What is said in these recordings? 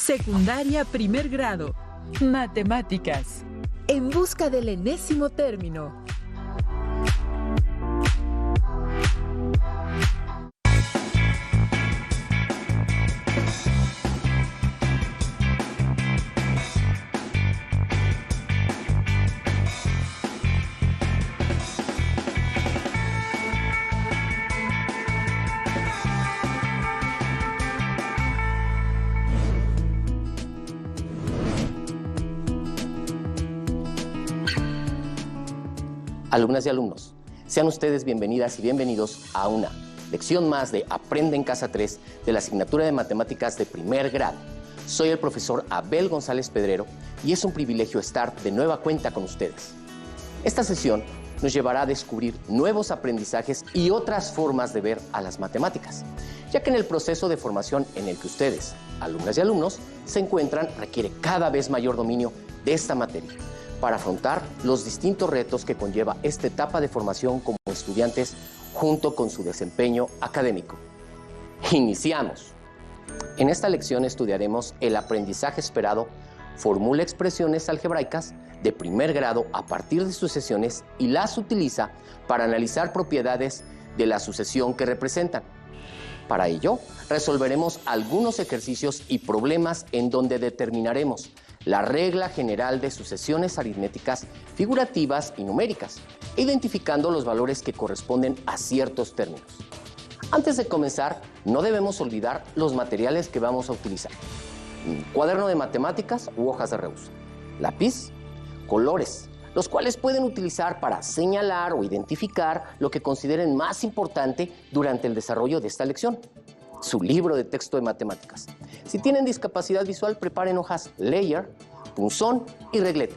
Secundaria primer grado. Matemáticas. En busca del enésimo término. Alumnas y alumnos, sean ustedes bienvenidas y bienvenidos a una lección más de Aprende en Casa 3 de la asignatura de Matemáticas de primer grado. Soy el profesor Abel González Pedrero y es un privilegio estar de nueva cuenta con ustedes. Esta sesión nos llevará a descubrir nuevos aprendizajes y otras formas de ver a las matemáticas, ya que en el proceso de formación en el que ustedes, alumnas y alumnos, se encuentran, requiere cada vez mayor dominio de esta materia, para afrontar los distintos retos que conlleva esta etapa de formación como estudiantes junto con su desempeño académico. Iniciamos. En esta lección estudiaremos el aprendizaje esperado, formula expresiones algebraicas de primer grado a partir de sucesiones y las utiliza para analizar propiedades de la sucesión que representan. Para ello, resolveremos algunos ejercicios y problemas en donde determinaremos la regla general de sucesiones aritméticas, figurativas y numéricas, identificando los valores que corresponden a ciertos términos. Antes de comenzar, no debemos olvidar los materiales que vamos a utilizar: un cuaderno de matemáticas u hojas de reuso, lápiz, colores, los cuales pueden utilizar para señalar o identificar lo que consideren más importante durante el desarrollo de esta lección. Su libro de texto de matemáticas. Si tienen discapacidad visual, preparen hojas Layer, punzón y regleta.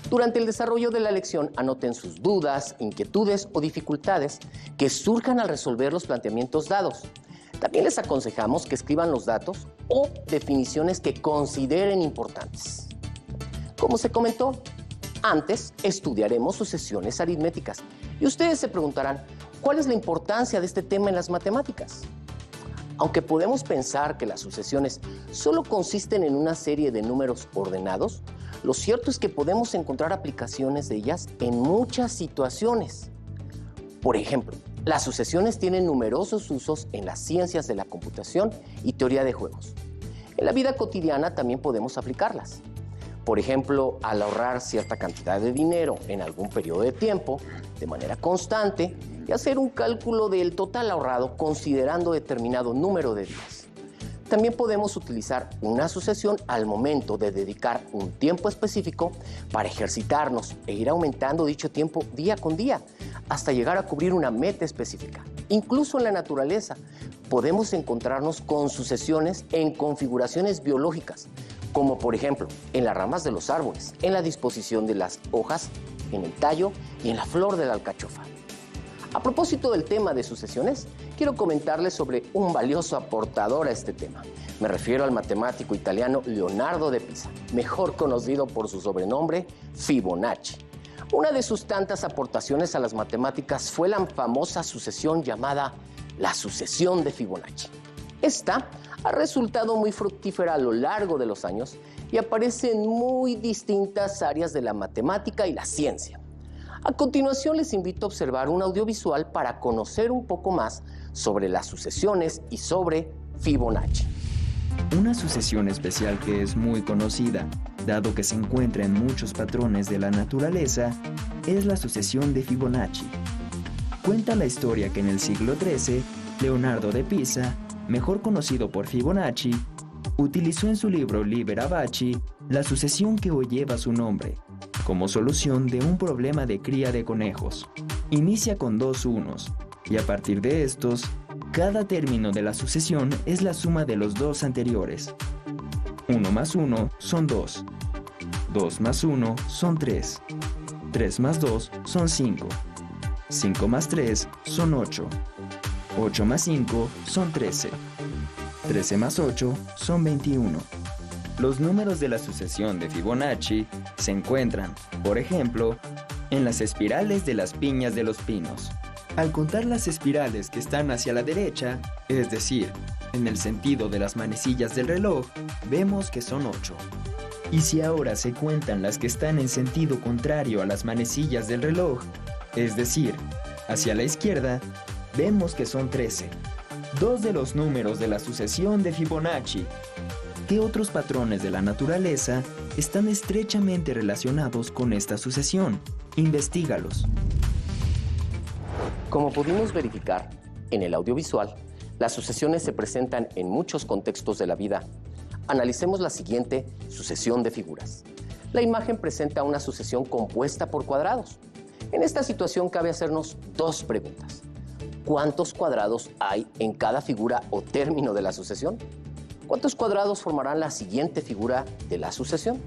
Durante el desarrollo de la lección, anoten sus dudas, inquietudes o dificultades que surjan al resolver los planteamientos dados. También les aconsejamos que escriban los datos o definiciones que consideren importantes. Como se comentó, antes estudiaremos sucesiones aritméticas y ustedes se preguntarán, ¿cuál es la importancia de este tema en las matemáticas? Aunque podemos pensar que las sucesiones solo consisten en una serie de números ordenados, lo cierto es que podemos encontrar aplicaciones de ellas en muchas situaciones. Por ejemplo, las sucesiones tienen numerosos usos en las ciencias de la computación y teoría de juegos. En la vida cotidiana también podemos aplicarlas. Por ejemplo, al ahorrar cierta cantidad de dinero en algún periodo de tiempo, de manera constante, y hacer un cálculo del total ahorrado considerando determinado número de días. También podemos utilizar una sucesión al momento de dedicar un tiempo específico para ejercitarnos e ir aumentando dicho tiempo día con día, hasta llegar a cubrir una meta específica. Incluso en la naturaleza podemos encontrarnos con sucesiones en configuraciones biológicas, como por ejemplo en las ramas de los árboles, en la disposición de las hojas, en el tallo y en la flor de la alcachofa. A propósito del tema de sucesiones, quiero comentarles sobre un valioso aportador a este tema. Me refiero al matemático italiano Leonardo de Pisa, mejor conocido por su sobrenombre Fibonacci. Una de sus tantas aportaciones a las matemáticas fue la famosa sucesión llamada la sucesión de Fibonacci. Esta ha resultado muy fructífera a lo largo de los años y aparece en muy distintas áreas de la matemática y la ciencia. A continuación les invito a observar un audiovisual para conocer un poco más sobre las sucesiones y sobre Fibonacci. Una sucesión especial que es muy conocida, dado que se encuentra en muchos patrones de la naturaleza, es la sucesión de Fibonacci. Cuenta la historia que en el siglo XIII, Leonardo de Pisa, mejor conocido por Fibonacci, utilizó en su libro Liber Abaci la sucesión que hoy lleva su nombre, como solución de un problema de cría de conejos. Inicia con dos unos, y a partir de estos, cada término de la sucesión es la suma de los dos anteriores. 1 más 1 son 2, 2 más 1 son 3, 3 más 2 son 5, 5 más 3 son 8, 8 más 5 son 13, 13 más 8 son 21. Los números de la sucesión de Fibonacci se encuentran, por ejemplo, en las espirales de las piñas de los pinos. Al contar las espirales que están hacia la derecha, es decir, En el sentido de las manecillas del reloj, vemos que son 8. Y si ahora se cuentan las que están en sentido contrario a las manecillas del reloj, es decir, hacia la izquierda, vemos que son 13. 2 de los números de la sucesión de Fibonacci. ¿Qué otros patrones de la naturaleza están estrechamente relacionados con esta sucesión? Investígalos. Como pudimos verificar en el audiovisual, las sucesiones se presentan en muchos contextos de la vida. Analicemos la siguiente sucesión de figuras. La imagen presenta una sucesión compuesta por cuadrados. En esta situación cabe hacernos dos preguntas. ¿Cuántos cuadrados hay en cada figura o término de la sucesión? ¿Cuántos cuadrados formarán la siguiente figura de la sucesión?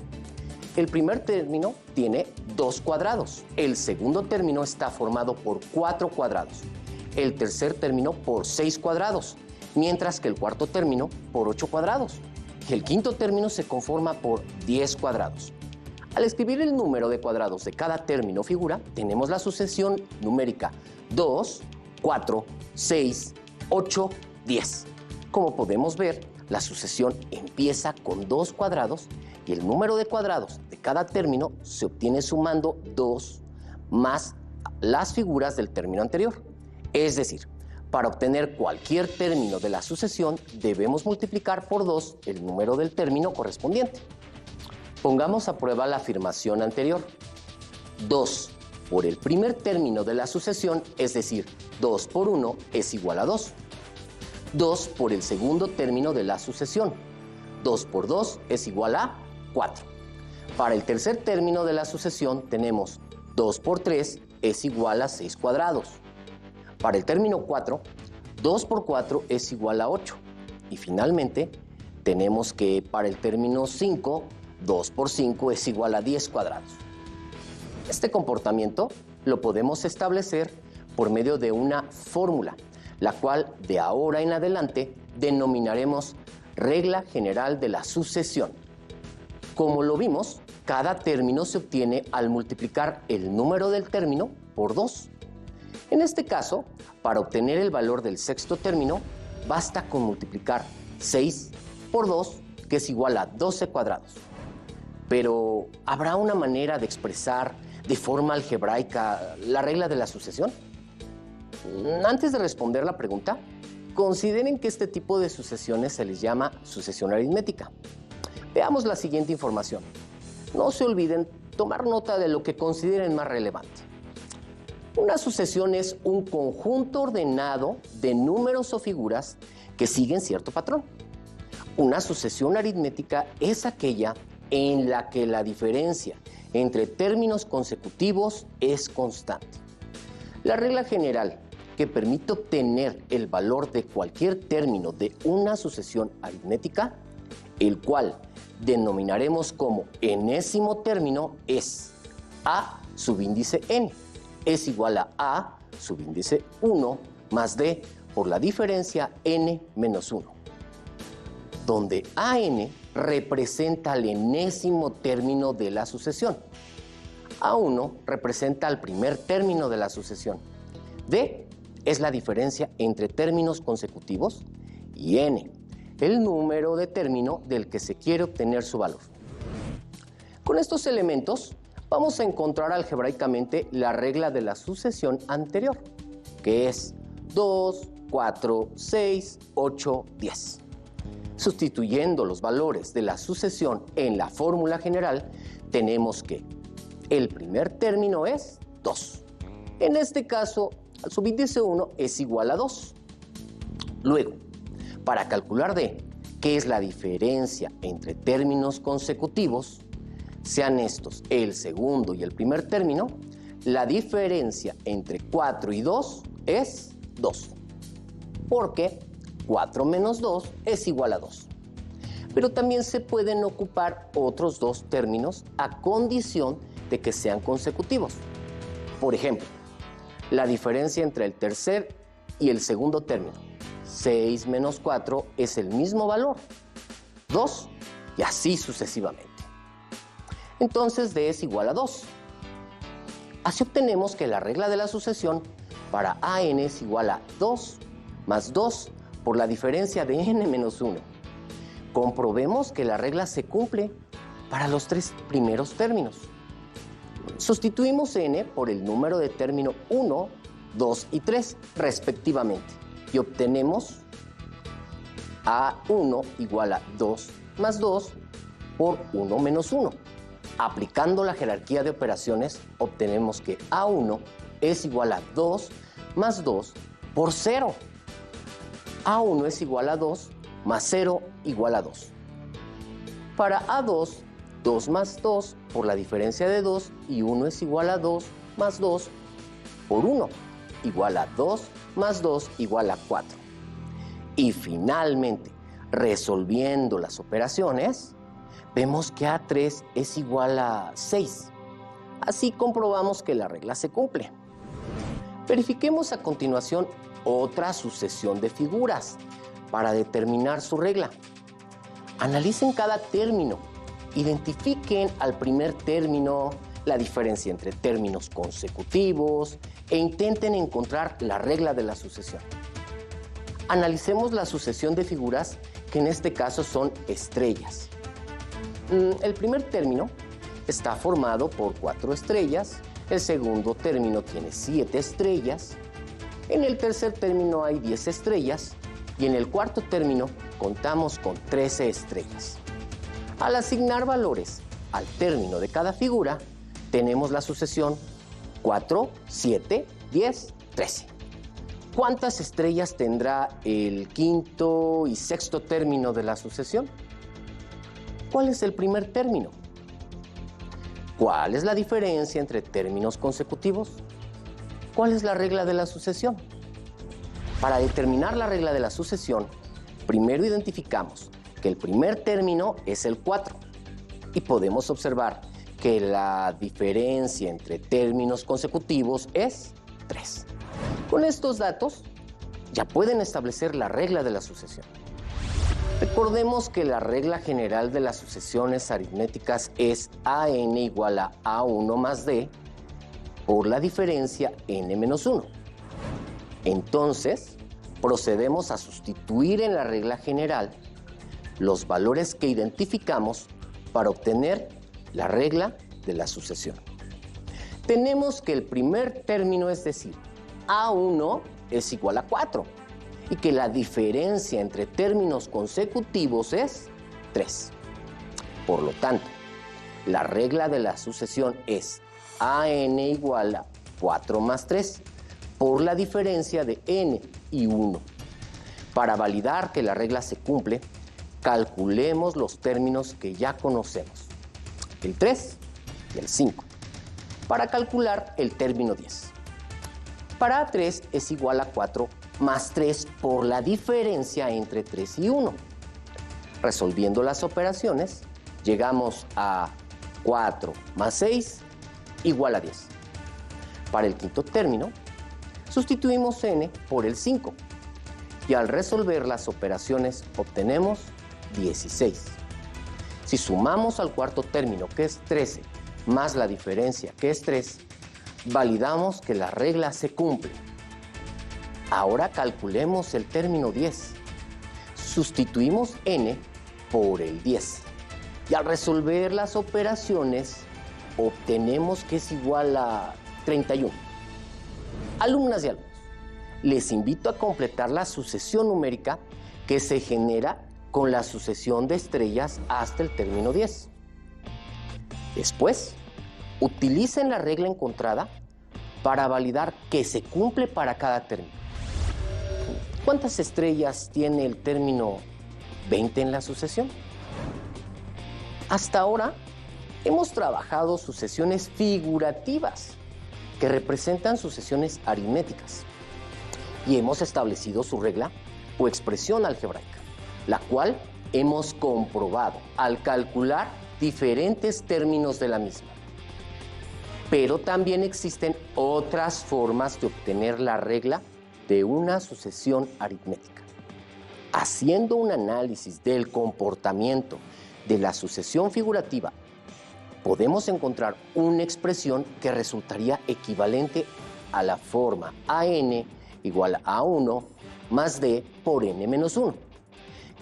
El primer término tiene 2 cuadrados. El segundo término está formado por 4 cuadrados. El tercer término por 6 cuadrados, mientras que el cuarto término por 8 cuadrados. El quinto término se conforma por 10 cuadrados. Al escribir el número de cuadrados de cada término o figura, tenemos la sucesión numérica 2, 4, 6, 8, 10. Como podemos ver, la sucesión empieza con 2 cuadrados y el número de cuadrados de cada término se obtiene sumando 2 más las figuras del término anterior. Es decir, para obtener cualquier término de la sucesión debemos multiplicar por 2 el número del término correspondiente. Pongamos a prueba la afirmación anterior. 2 por el primer término de la sucesión, es decir, 2 por 1 es igual a 2. 2 por el segundo término de la sucesión. 2 por 2 es igual a 4. Para el tercer término de la sucesión tenemos 2 por 3 es igual a 6 cuadrados. Para el término 4, 2 por 4 es igual a 8. Y finalmente, tenemos que para el término 5, 2 por 5 es igual a 10 cuadrados. Este comportamiento lo podemos establecer por medio de una fórmula, la cual de ahora en adelante denominaremos regla general de la sucesión. Como lo vimos, cada término se obtiene al multiplicar el número del término por 2. En este caso, para obtener el valor del sexto término, basta con multiplicar 6 por 2, que es igual a 12 cuadrados. Pero, ¿habrá una manera de expresar de forma algebraica la regla de la sucesión? Antes de responder la pregunta, consideren que este tipo de sucesiones se les llama sucesión aritmética. Veamos la siguiente información. No se olviden tomar nota de lo que consideren más relevante. Una sucesión es un conjunto ordenado de números o figuras que siguen cierto patrón. Una sucesión aritmética es aquella en la que la diferencia entre términos consecutivos es constante. La regla general que permite obtener el valor de cualquier término de una sucesión aritmética, el cual denominaremos como enésimo término, es A subíndice n, es igual a subíndice 1 más d por la diferencia n menos 1, donde AN representa el enésimo término de la sucesión, A1 representa el primer término de la sucesión, d es la diferencia entre términos consecutivos y n, el número de término del que se quiere obtener su valor. Con estos elementos vamos a encontrar algebraicamente la regla de la sucesión anterior, que es 2, 4, 6, 8, 10. Sustituyendo los valores de la sucesión en la fórmula general, tenemos que el primer término es 2. En este caso, el subíndice 1 es igual a 2. Luego, para calcular d, que es la diferencia entre términos consecutivos, sean estos el segundo y el primer término, la diferencia entre 4 y 2 es 2. Porque 4 menos 2 es igual a 2. Pero también se pueden ocupar otros dos términos a condición de que sean consecutivos. Por ejemplo, la diferencia entre el tercer y el segundo término, 6 menos 4, es el mismo valor, 2, y así sucesivamente. Entonces d es igual a 2. Así obtenemos que la regla de la sucesión para AN es igual a 2 más 2 por la diferencia de n-1. Comprobemos que la regla se cumple para los tres primeros términos. Sustituimos n por el número de término 1, 2 y 3, respectivamente, y obtenemos a1 igual a 2 más 2 por 1 menos 1. Aplicando la jerarquía de operaciones, obtenemos que a1 es igual a 2 más 2 por 0. a1 es igual a 2 más 0 igual a 2. Para a2, 2 más 2 por la diferencia de 2 y 1 es igual a 2 más 2 por 1, igual a 2 más 2 igual a 4. Y finalmente, resolviendo las operaciones, vemos que a3 es igual a 6. Así comprobamos que la regla se cumple. Verifiquemos a continuación otra sucesión de figuras para determinar su regla. Analicen cada término, identifiquen al primer término, la diferencia entre términos consecutivos e intenten encontrar la regla de la sucesión. Analicemos la sucesión de figuras que en este caso son estrellas. El primer término está formado por 4 estrellas, el segundo término tiene 7 estrellas, en el tercer término hay 10 estrellas y en el cuarto término contamos con 13 estrellas. Al asignar valores al término de cada figura, tenemos la sucesión 4, 7, 10, 13. ¿Cuántas estrellas tendrá el quinto y sexto término de la sucesión? ¿Cuál es el primer término? ¿Cuál es la diferencia entre términos consecutivos? ¿Cuál es la regla de la sucesión? Para determinar la regla de la sucesión, primero identificamos que el primer término es el 4 y podemos observar que la diferencia entre términos consecutivos es 3. Con estos datos ya pueden establecer la regla de la sucesión. Recordemos que la regla general de las sucesiones aritméticas es an igual a a1 más d por la diferencia n-1. Entonces, procedemos a sustituir en la regla general los valores que identificamos para obtener la regla de la sucesión. Tenemos que el primer término, es decir, a1 es igual a 4 y que la diferencia entre términos consecutivos es 3. Por lo tanto, la regla de la sucesión es an igual a 4 más 3 por la diferencia de n y 1. Para validar que la regla se cumple, calculemos los términos que ya conocemos, el 3 y el 5, para calcular el término 10. Para A3 es igual a 4 más 3 por la diferencia entre 3 y 1. Resolviendo las operaciones, llegamos a 4 más 6 igual a 10. Para el quinto término, sustituimos n por el 5 y al resolver las operaciones obtenemos 16. Si sumamos al cuarto término, que es 13, más la diferencia, que es 3, validamos que la regla se cumple. Ahora calculemos el término 10. Sustituimos n por el 10 y al resolver las operaciones obtenemos que es igual a 31. Alumnas y alumnos, les invito a completar la sucesión numérica que se genera con la sucesión de estrellas hasta el término 10. Después, utilicen la regla encontrada para validar que se cumple para cada término. ¿Cuántas estrellas tiene el término 20 en la sucesión? Hasta ahora hemos trabajado sucesiones figurativas que representan sucesiones aritméticas y hemos establecido su regla o expresión algebraica, la cual hemos comprobado al calcular diferentes términos de la misma. Pero también existen otras formas de obtener la regla de una sucesión aritmética. Haciendo un análisis del comportamiento de la sucesión figurativa, podemos encontrar una expresión que resultaría equivalente a la forma an igual a 1 más d por n menos 1,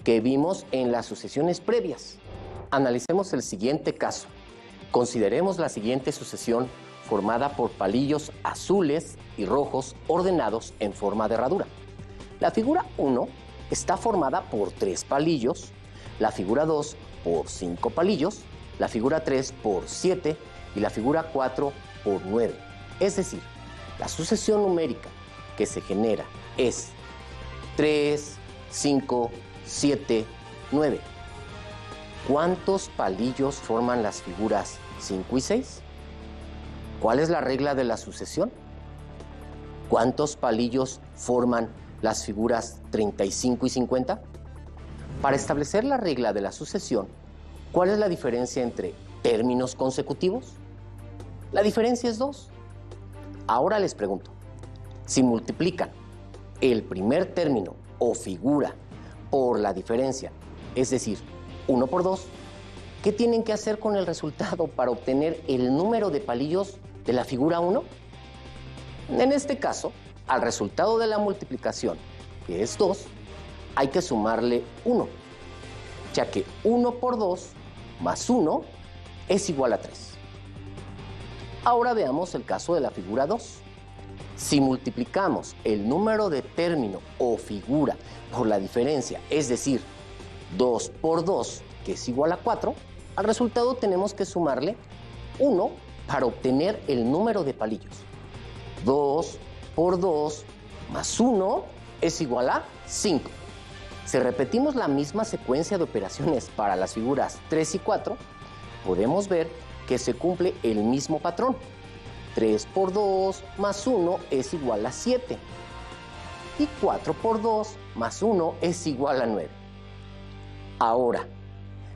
que vimos en las sucesiones previas. Analicemos el siguiente caso. Consideremos la siguiente sucesión formada por palillos azules y rojos ordenados en forma de herradura. La figura 1 está formada por 3 palillos, la figura 2 por 5 palillos, la figura 3 por 7 y la figura 4 por 9. Es decir, la sucesión numérica que se genera es 3, 5, 7, 9. ¿Cuántos palillos forman las figuras 5 y 6? ¿Cuál es la regla de la sucesión? ¿Cuántos palillos forman las figuras 35 y 50? Para establecer la regla de la sucesión, ¿cuál es la diferencia entre términos consecutivos? La diferencia es 2. Ahora les pregunto, si multiplican el primer término o figura por la diferencia, es decir, 1 por 2, ¿qué tienen que hacer con el resultado para obtener el número de palillos de la figura 1? En este caso, al resultado de la multiplicación, que es 2, hay que sumarle 1, ya que 1 por 2 más 1 es igual a 3. Ahora veamos el caso de la figura 2. Si multiplicamos el número de término o figura por la diferencia, es decir, 2 por 2, que es igual a 4, al resultado tenemos que sumarle 1 para obtener el número de palillos. 2 por 2 más 1 es igual a 5. Si repetimos la misma secuencia de operaciones para las figuras 3 y 4, podemos ver que se cumple el mismo patrón. 3 por 2 más 1 es igual a 7. Y 4 por 2 más 1 es igual a 9. Ahora,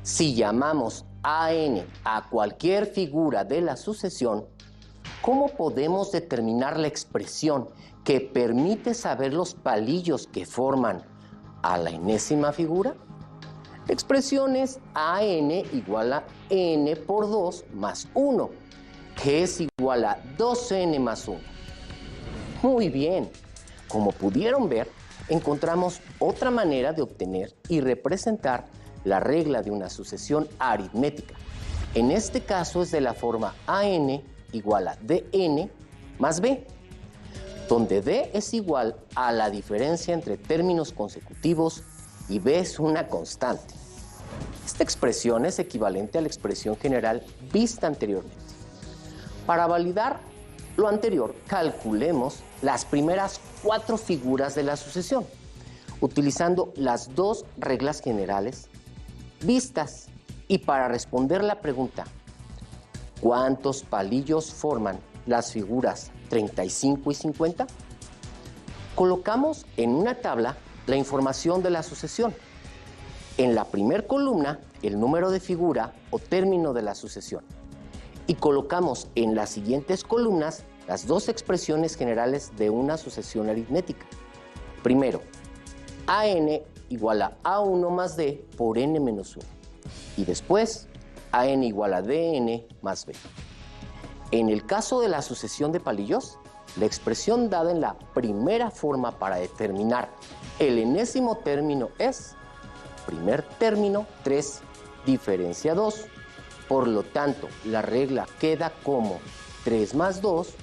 si llamamos a n a cualquier figura de la sucesión, ¿cómo podemos determinar la expresión que permite saber los palillos que forman a la enésima figura? La expresión es an igual a n por 2 más 1, que es igual a 2n más 1. Muy bien, como pudieron ver, encontramos otra manera de obtener y representar la regla de una sucesión aritmética. En este caso es de la forma an igual a dn más b, donde d es igual a la diferencia entre términos consecutivos y b es una constante. Esta expresión es equivalente a la expresión general vista anteriormente. Para validar lo anterior, calculemos las primeras 4 figuras de la sucesión, utilizando las 2 reglas generales vistas. Y para responder la pregunta, ¿cuántos palillos forman las figuras 35 y 50? Colocamos en una tabla la información de la sucesión. En la primera columna, el número de figura o término de la sucesión. Y colocamos en las siguientes columnas las 2 expresiones generales de una sucesión aritmética. Primero, an igual a a1 más d por n menos 1. Y después, an igual a dn más b. En el caso de la sucesión de palillos, la expresión dada en la primera forma para determinar el enésimo término es primer término 3 diferencia 2. Por lo tanto, la regla queda como 3 más 2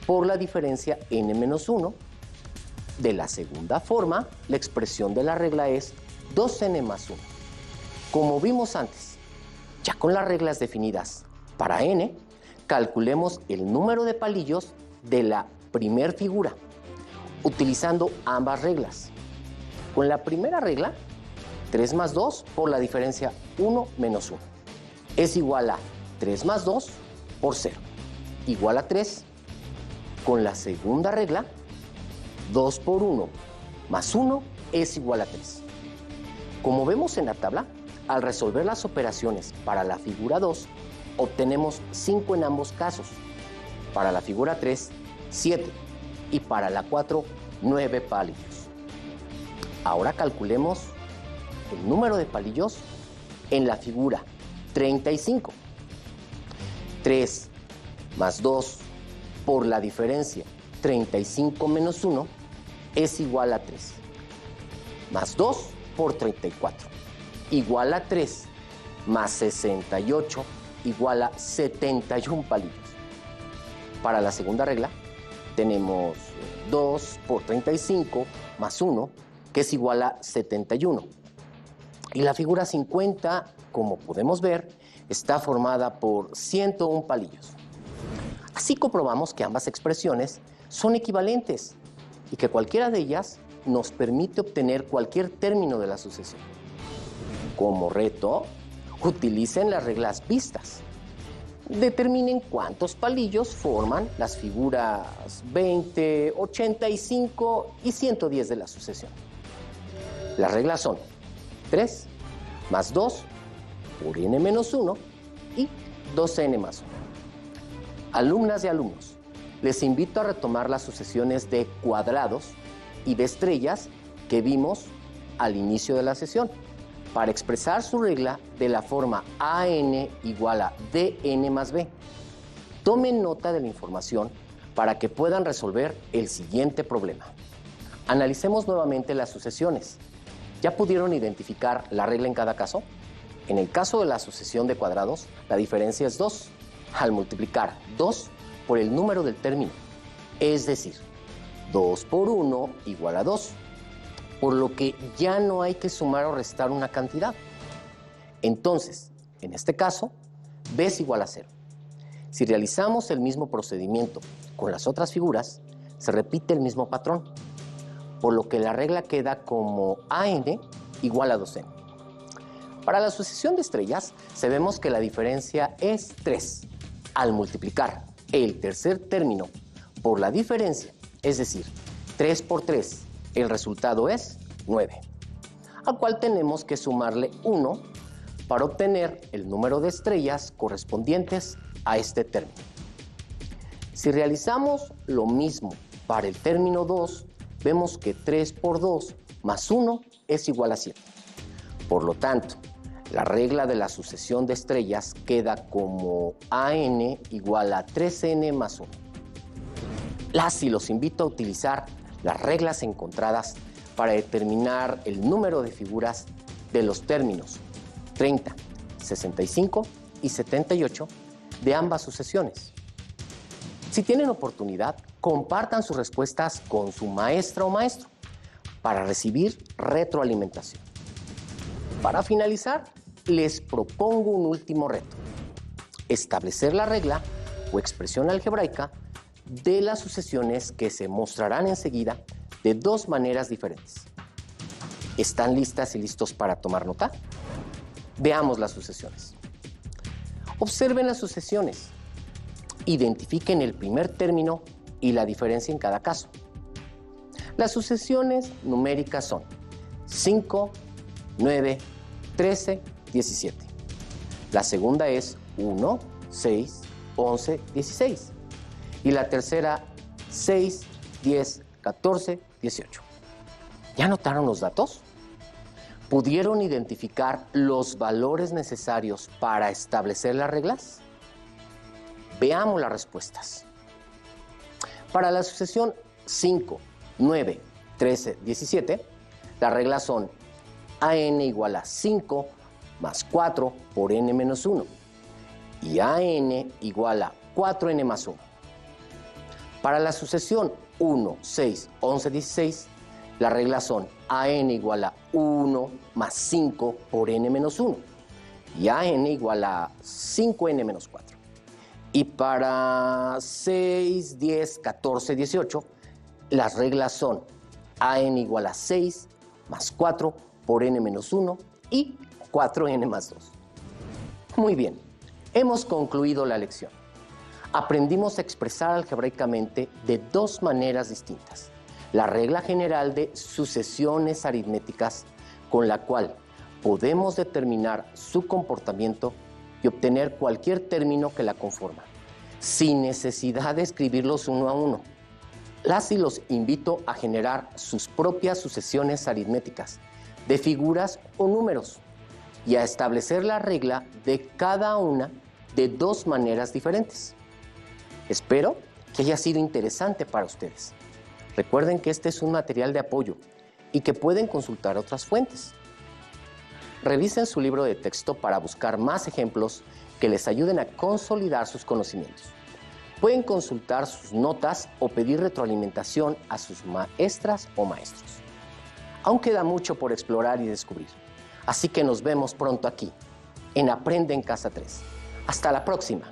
por la diferencia n menos 1. De la segunda forma, la expresión de la regla es 2n más 1. Como vimos antes, ya con las reglas definidas para n, calculemos el número de palillos de la primer figura, utilizando ambas reglas. Con la primera regla, 3 más 2 por la diferencia 1 menos 1. Es igual a 3 más 2 por 0, igual a 3. Con la segunda regla, 2 por 1 más 1 es igual a 3. Como vemos en la tabla, al resolver las operaciones para la figura 2, obtenemos 5 en ambos casos. Para la figura 3, 7. Y para la 4, 9 palillos. Ahora calculemos el número de palillos en la figura 35. 3 más 2 por la diferencia 35 menos 1 es igual a 3. más 2 por 34 igual a 3 más 68 igual a 71 palillos. Para la segunda regla tenemos 2 por 35 más 1, que es igual a 71. Y la figura 50, como podemos ver, está formada por 101 palillos. Así comprobamos que ambas expresiones son equivalentes y que cualquiera de ellas nos permite obtener cualquier término de la sucesión. Como reto, utilicen las reglas vistas. Determinen cuántos palillos forman las figuras 20, 85 y 110 de la sucesión. Las reglas son 3 más 2 por n menos 1 y 2n más 1. Alumnas y alumnos, les invito a retomar las sucesiones de cuadrados y de estrellas que vimos al inicio de la sesión para expresar su regla de la forma AN igual a DN más B. Tomen nota de la información para que puedan resolver el siguiente problema. Analicemos nuevamente las sucesiones. ¿Ya pudieron identificar la regla en cada caso? En el caso de la sucesión de cuadrados, la diferencia es 2. Al multiplicar 2 por el número del término, es decir, 2 por 1 igual a 2, por lo que ya no hay que sumar o restar una cantidad. Entonces, en este caso, b es igual a 0. Si realizamos el mismo procedimiento con las otras figuras, se repite el mismo patrón, por lo que la regla queda como AN igual a 2n. Para la sucesión de estrellas, sabemos que la diferencia es 3. Al multiplicar el tercer término por la diferencia, es decir, 3 por 3, el resultado es 9, al cual tenemos que sumarle 1 para obtener el número de estrellas correspondientes a este término. Si realizamos lo mismo para el término 2, vemos que 3 por 2 más 1 es igual a 7. Por lo tanto, la regla de la sucesión de estrellas queda como AN igual a 3n más 1. Los invito a utilizar las reglas encontradas para determinar el número de figuras de los términos 30, 65 y 78 de ambas sucesiones. Si tienen oportunidad, compartan sus respuestas con su maestra o maestro para recibir retroalimentación. Para finalizar, les propongo un último reto: establecer la regla o expresión algebraica de las sucesiones que se mostrarán enseguida de dos maneras diferentes. ¿Están listas y listos para tomar nota? Veamos las sucesiones. Observen las sucesiones. Identifiquen el primer término y la diferencia en cada caso. Las sucesiones numéricas son 5, 9, 13, 17. La segunda es 1, 6, 11, 16. Y la tercera, 6, 10, 14, 18. ¿Ya notaron los datos? ¿Pudieron identificar los valores necesarios para establecer las reglas? Veamos las respuestas. Para la sucesión 5, 9, 13, 17, las reglas son AN igual a 5 más 4 por n menos 1 y AN igual a 4n más 1. Para la sucesión 1, 6, 11, 16, las reglas son AN igual a 1 más 5 por n menos 1 y AN igual a 5n menos 4. Y para 6, 10, 14, 18, las reglas son AN igual a 6 más 4 por n menos 1 y 4n más 2. Muy bien, hemos concluido la lección. Aprendimos a expresar algebraicamente de dos maneras distintas: la regla general de sucesiones aritméticas, con la cual podemos determinar su comportamiento y obtener cualquier término que la conforma, sin necesidad de escribirlos uno a uno. Los invito a generar sus propias sucesiones aritméticas de figuras o números y a establecer la regla de cada una de dos maneras diferentes. Espero que haya sido interesante para ustedes. Recuerden que este es un material de apoyo y que pueden consultar otras fuentes. Revisen su libro de texto para buscar más ejemplos que les ayuden a consolidar sus conocimientos. Pueden consultar sus notas o pedir retroalimentación a sus maestras o maestros. Aún queda mucho por explorar y descubrir, así que nos vemos pronto aquí, en Aprende en Casa 3. Hasta la próxima.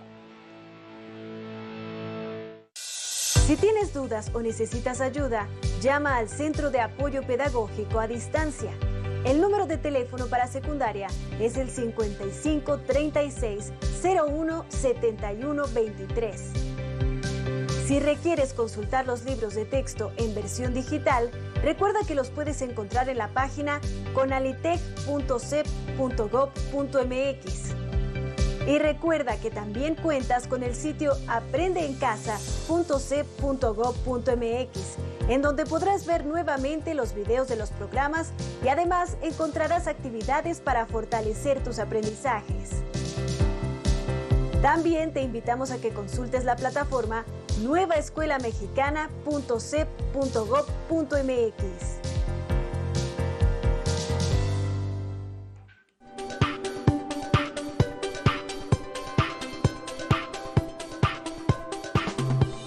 Si tienes dudas o necesitas ayuda, llama al Centro de Apoyo Pedagógico a Distancia. El número de teléfono para secundaria es el 55 36 01 71 23. Si requieres consultar los libros de texto en versión digital, recuerda que los puedes encontrar en la página conalitec.cep.gov.mx. Y recuerda que también cuentas con el sitio aprendeencasa.cep.gov.mx, en donde podrás ver nuevamente los videos de los programas y además encontrarás actividades para fortalecer tus aprendizajes. También te invitamos a que consultes la plataforma nuevaescuelamexicana.cep.gov.mx.